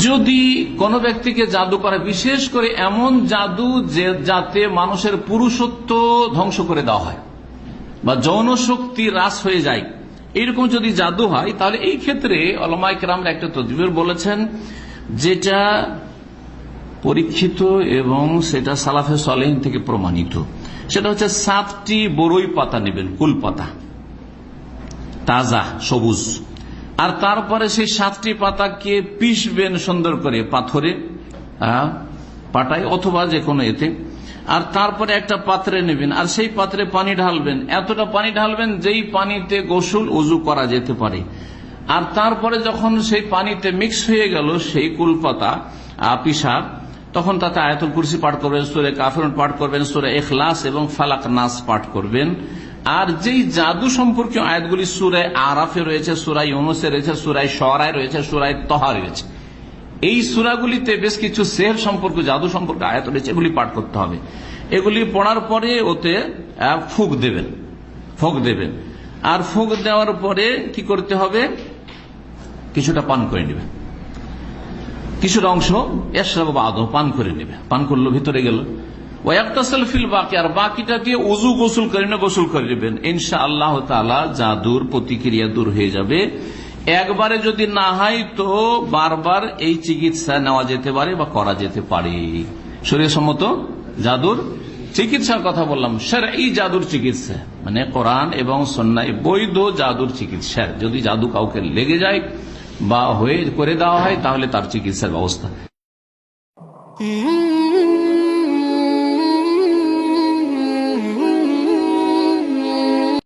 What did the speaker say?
যদি কোনো ব্যক্তিকে জাদু করে, বিশেষ করে এমন জাদু যাতে মানুষের পুরুষত্ব ধ্বংস করে দেওয়া হয় বা যৌন শক্তি হ্রাস হয়ে যায়, এইরকম যদি জাদু হয়, তাহলে এই ক্ষেত্রে উলামায়ে কেরামরা একটা তদবির বলেছেন, যেটা পরীক্ষিত এবং সেটা সালাফে সালেহিন থেকে প্রমাণিত। সেটা হচ্ছে 7টি বরই পাতা নেবেন, কুল পাতা, তাজা সবুজ, আর তারপরে সেই 7টি পাতাকে পিষবেন সুন্দর করে পাথরে, পাটায় অথবা যে কোনো এতে, আর তারপরে একটা পাত্রে নেবেন, আর সেই পাত্রে পানি ঢালবেন, এতটা পানি ঢালবেন যেই পানিতে গোসল উজু করা যেতে পারে। আর তারপরে যখন সেই পানিতে মিক্স হয়ে গেল সেই কুলপাতা পিসা, তখন তাতে আয়াতুল কুরসি পাঠ করবেন, সূরা কাফিরুন পাঠ করবেন, সূরা ইখলাস এবং ফালাক নাস পাঠ করবেন। আর যেই জাদু সম্পর্কীয় আয়াতগুলি সূরা আরাফে রয়েছে, সূরা ইউনূসে রয়েছে, সূরা শুআরায় রয়েছে, সূরা তাহা রয়েছে, এই সূরাগুলিতে বেশ কিছু সেহর সম্পর্ক, জাদু সম্পর্কে আয়াত রয়েছে, এগুলি পাঠ করতে হবে। এগুলি পড়ার পরে ওতে ফুঁক দেবেন, আর ফুঁক দেওয়ার পরে কি করতে হবে, কিছুটা পান করে নেবেন, কিছুটা অংশ এশরাব বাদু পান করে নেবে, পান করলো ভিতরে গেল। ওয়াক্তাসাল ফিল বাকি, আর বাকিটা দিয়ে উজু গোসল করে নেবেন। ইনশাআল্লাহ তাআলা জাদুর প্রতিক্রিয়া দূর হয়ে যাবে। একবারে যদি না হয় তো বারবার এই চিকিৎসা নেওয়া যেতে পারে বা করা যেতে পারে। শরীয়সম্মত জাদুর চিকিৎসার কথা বললাম, শরঈ জাদুর চিকিৎসা মানে কোরআন এবং সুন্নাহয় বৈধ জাদুর চিকিৎসা। যদি জাদু কাউকে লেগে যায় বা হয়ে করে দেওয়া হয়, তাহলে তার চিকিৎসার ব্যবস্থা।